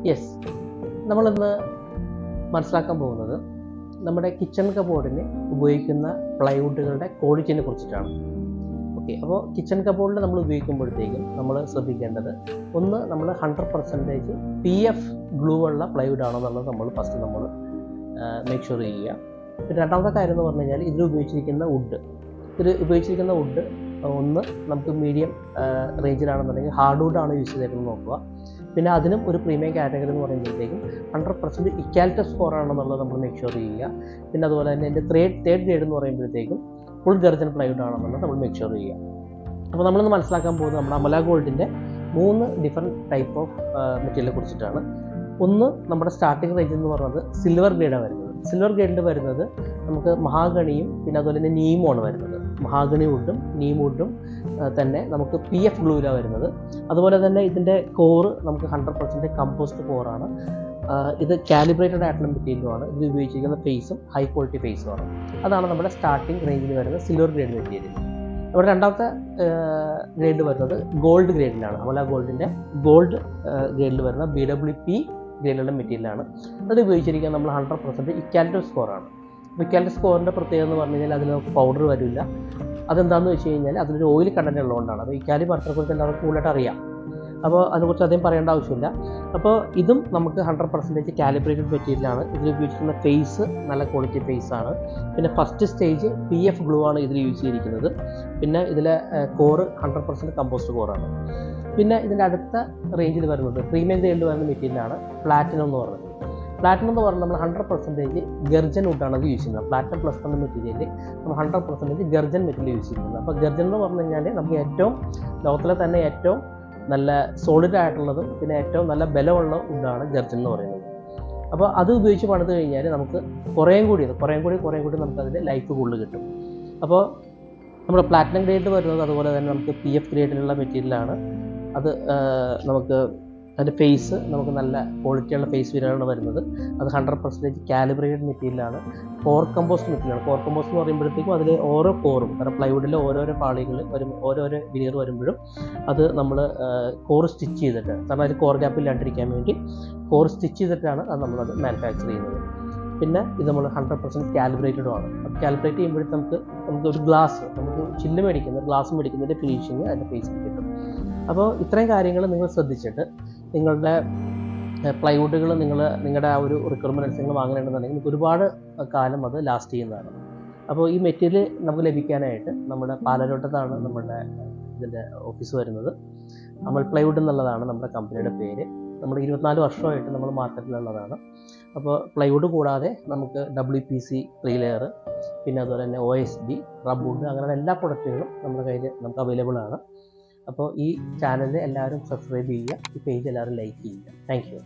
Yes, നമ്മളിന്ന് മനസ്സിലാക്കാൻ പോകുന്നത് നമ്മുടെ കിച്ചൺ കബോർഡിന് ഉപയോഗിക്കുന്ന പ്ലൈവുഡുകളുടെ ക്വാളിറ്റിനെ കുറിച്ചിട്ടാണ്. ഓക്കെ, അപ്പോൾ കിച്ചൺ കബോർഡിൽ നമ്മൾ ഉപയോഗിക്കുമ്പോഴത്തേക്കും നമ്മൾ ശ്രദ്ധിക്കേണ്ടത്, ഒന്ന് നമ്മൾ 100% PF ഗ്ലൂ ഉള്ള പ്ലൈവുഡ് ആണോ എന്നുള്ളത് നമ്മൾ ഫസ്റ്റ് മേക്ക് ഷുവർ ചെയ്യുക. പിന്നെ രണ്ടാമത്തെ കാര്യം എന്ന് പറഞ്ഞു കഴിഞ്ഞാൽ ഇതിൽ ഉപയോഗിച്ചിരിക്കുന്ന വുഡ് ഒന്ന് നമുക്ക് മീഡിയം റേഞ്ചിലാണെന്നുണ്ടെങ്കിൽ ഹാർഡ് വുഡാണ് യൂസ് ചെയ്തേക്കുന്നത് നോക്കുക. പിന്നെ അതിനും ഒരു പ്രീമിയം കാറ്റഗറി എന്ന് പറയുമ്പോഴത്തേക്കും 100% ഇക്യാലിറ്റസ് സ്കോർ ആണെന്നുള്ളത് നമ്മൾ മേക്ക് ഷുവർ ചെയ്യുക. പിന്നെ അതുപോലെ തന്നെ എൻ്റെ തേർഡ് ഗ്രേഡ് എന്ന് പറയുമ്പോഴത്തേക്കും ഫുൾ ഗർജൻ പ്ലൈവുഡ് ആണെന്നുള്ളത് നമ്മൾ മേക്ക് ഷുവർ ചെയ്യുക. അപ്പോൾ നമ്മളിന്ന് മനസ്സിലാക്കാൻ പോകുന്നത് നമ്മുടെ അമല ഗോൾഡിൻ്റെ 3 ഡിഫറെൻറ്റ് ടൈപ്പ് ഓഫ് മെറ്റീരിയലിനെ കുറിച്ചിട്ടാണ്. ഒന്ന്, നമ്മുടെ സ്റ്റാർട്ടിംഗ് റേഞ്ച് എന്ന് പറയുന്നത് സിൽവർ ഗ്രേഡാണ് വരുന്നത്. സിൽവർ ഗ്രേഡിൽ വരുന്നത് നമുക്ക് മഹാഗണിയും പിന്നെ അതുപോലെ തന്നെ നീമുമാണ് വരുന്നത്. മഹാഗണി വുഡും നീം വുഡും തന്നെ നമുക്ക് PF ഗ്ലൂവിലാണ് വരുന്നത്. അതുപോലെ തന്നെ ഇതിൻ്റെ കോറ് നമുക്ക് 100% കമ്പോസ്റ്റ് കോറാണ്. ഇത് കാലിബ്രേറ്റഡ് ആയിട്ടുള്ള മെറ്റീരിയലുമാണ്. ഇത് ഉപയോഗിച്ചിരിക്കുന്ന ഫേസും ഹൈ ക്വാളിറ്റി ഫേസുമാണ്. അതാണ് നമ്മുടെ സ്റ്റാർട്ടിംഗ് റേഞ്ചിൽ വരുന്ന സിൽവർ ഗ്രേഡ് മെറ്റീരിയൽ. നമ്മുടെ രണ്ടാമത്തെ ഗ്രേഡ് വരുന്നത് ഗോൾഡ് ഗ്രേഡിലാണ്. അമല ഗോൾഡിൻ്റെ ഗോൾഡ് ഗ്രേഡിൽ വരുന്ന BWP ഗ്രേഡിലുള്ള മെറ്റീരിയലാണ്. അത് ഉപയോഗിച്ചിരിക്കുന്നത് നമ്മൾ 100% ഇക്യാലിറ്റസ് സ്കോറാണ്. ഇക്യാലിറ്റസ് സ്കോറിൻ്റെ പ്രത്യേകത എന്ന് പറഞ്ഞു കഴിഞ്ഞാൽ അതിൽ പൗഡർ വരില്ല. അതെന്താണെന്ന് വെച്ച് കഴിഞ്ഞാൽ അതിലൊരു ഓയിൽ കണ്ടന്റ് ഉള്ളതുകൊണ്ടാണ്. അപ്പോൾ ഇക്യാലി പർച്ചനെക്കുറിച്ച് എല്ലാവർക്കും കൂടുതലായിട്ട് അറിയാം. അപ്പോൾ അതിനെക്കുറിച്ച് അധികം പറയേണ്ട ആവശ്യമില്ല. അപ്പോൾ ഇതും നമുക്ക് 100% കാലിബ്രേറ്റഡ് മെറ്റീരിയലാണ്. ഇതിൽ ഉപയോഗിച്ചിരിക്കുന്ന ഫേസ് നല്ല ക്വാളിറ്റി ഫേസാണ്. പിന്നെ ഫസ്റ്റ് സ്റ്റേജ് PF ഗ്ലൂ ആണ് ഇതിൽ യൂസ് ചെയ്തിരിക്കുന്നത്. പിന്നെ ഇതിലെ കോറ് 100% കമ്പോസ്റ്റ് കോറാണ്. പിന്നെ ഇതിൻ്റെ അടുത്ത റേഞ്ചിൽ വരുന്നത് പ്രീമിയം ഗ്രേഡിൽ വരുന്ന മെറ്റീരിയലാണ് പ്ലാറ്റിനം എന്ന് പറയുന്നത്. പ്ലാറ്റിനം എന്ന് പറഞ്ഞാൽ നമ്മൾ 100% ഗർജൻ വുഡാണ് അത് യൂസ് ചെയ്യുന്നത്. പ്ലാറ്റിനം പ്ലസ് എന്ന മെറ്റീരിയൽ നമ്മൾ 100% ഗർജൻ മെറ്റീരിയൽ യൂസ് ചെയ്യുന്നത്. അപ്പോൾ ഗർജൻ എന്ന് പറഞ്ഞു കഴിഞ്ഞാൽ നമുക്ക് ലോകത്തിലെ തന്നെ ഏറ്റവും നല്ല സോളിഡ് ആയിട്ടുള്ളതും പിന്നെ ഏറ്റവും നല്ല ബലമുള്ള വുഡാണ് ഗർജൻ എന്ന് പറയുന്നത്. അപ്പോൾ അത് ഉപയോഗിച്ച് പണിത് കഴിഞ്ഞാൽ നമുക്ക് കുറേ കൂടി നമുക്കതിൻ്റെ ലൈഫ് കൂടുതൽ കിട്ടും. അപ്പോൾ നമ്മുടെ പ്ലാറ്റിനം ഗ്രേഡ് വരുന്നത് അതുപോലെ തന്നെ നമുക്ക് PF ഗ്രേഡിലുള്ള മെറ്റീരിയലാണ്. അത് നമുക്ക് അതിൻ്റെ ഫേസ് നമുക്ക് നല്ല ക്വാളിറ്റിയുള്ള ഫേസ് വരെയാണ് വരുന്നത്. അത് 100% കാലിബ്രേറ്റഡ് മെറ്റീരിയലാണ്. കോർ കമ്പോസ്റ്റ് മെറ്റീരിയലാണ്. കോർ കമ്പോസ്റ്റ് എന്ന് പറയുമ്പോഴത്തേക്കും അതിൽ ഓരോ കോറും, കാരണം പ്ലൈവുഡിലെ ഓരോരോ പാളികൾ ഓരോരോ വിനിയർ വരുമ്പോഴും അത് നമ്മൾ കോർ സ്റ്റിച്ച് ചെയ്തിട്ട്, കാരണം അതിൽ കോർ ഗ്യാപ്പ് ഇല്ലാണ്ടിരിക്കാൻ വേണ്ടി കോർ സ്റ്റിച്ച് ചെയ്തിട്ടാണ് അത് നമ്മളത് മാനുഫാക്ചർ ചെയ്യുന്നത്. പിന്നെ ഇത് നമ്മൾ 100% കാലിബ്രേറ്റഡുമാണ്. അത് കാലിബ്രേറ്റ് ചെയ്യുമ്പോഴത്തേക്ക് നമുക്ക് ഒരു ഗ്ലാസ് മേടിക്കുന്നതിൻ്റെ ഫിനിഷിങ് അതിൻ്റെ ഫേസിൽ കിട്ടും. അപ്പോൾ ഇത്രയും കാര്യങ്ങൾ നിങ്ങൾ ശ്രദ്ധിച്ചിട്ട് നിങ്ങളുടെ പ്ലൈവുഡുകൾ നിങ്ങളുടെ ആ ഒരു റിക്വയർമെൻറ്റ് അനുസരിച്ച് വാങ്ങണമെന്നുണ്ടെങ്കിൽ നിങ്ങൾക്ക് ഒരുപാട് കാലം അത് ലാസ്റ്റ് ചെയ്യുന്നതാണ്. അപ്പോൾ ഈ മെറ്റീരിയൽ നമുക്ക് ലഭിക്കാനായിട്ട് നമ്മുടെ പാലാരോട്ടത്താണ് നമ്മുടെ ഇതിൻ്റെ ഓഫീസ് വരുന്നത്. അമൽ പ്ലൈവുഡ് എന്നുള്ളതാണ് നമ്മുടെ കമ്പനിയുടെ പേര്. നമ്മൾ 24 വർഷമായിട്ട് നമ്മൾ മാർക്കറ്റിലുള്ളതാണ്. അപ്പോൾ പ്ലൈവുഡ് കൂടാതെ നമുക്ക് WPC 3 ലെയർ, പിന്നെ അതുപോലെ തന്നെ OSB, റബ്വുഡ്, അങ്ങനെയുള്ള എല്ലാ പ്രൊഡക്റ്റുകളും നമ്മുടെ കയ്യിൽ നമുക്ക് അവൈലബിൾ ആണ്. അപ്പോൾ ഈ ചാനൽ എല്ലാവരും സബ്സ്ക്രൈബ് ചെയ്യുക, ഈ പേജ് എല്ലാവരും ലൈക്ക് ചെയ്യുക. Thank you.